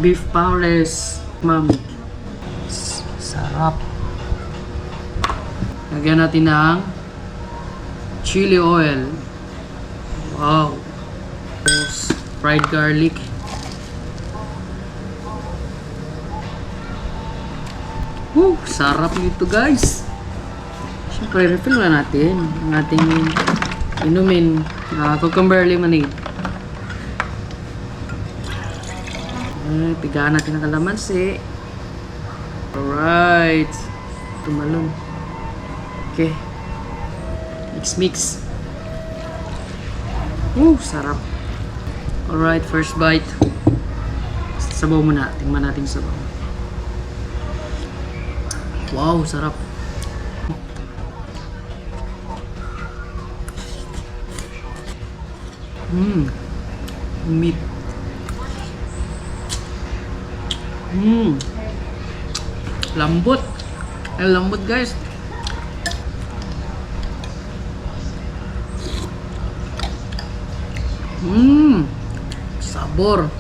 Beef powders, ma'am. Sarap. Lagyan natin ng chili oil. Wow. Tapos, fried garlic. Woo! Sarap nito guys. Siyempre, refill na natin ang ating inumin na cucumber lemonade. Pigaan natin ang kalamansi. Alright. Tumalon. Okay. Mix. Sarap. Alright, first bite. Sabaw muna. Tingnan natin sabaw. Wow, sarap. Meat. Lambot. Lambot guys. Sabor.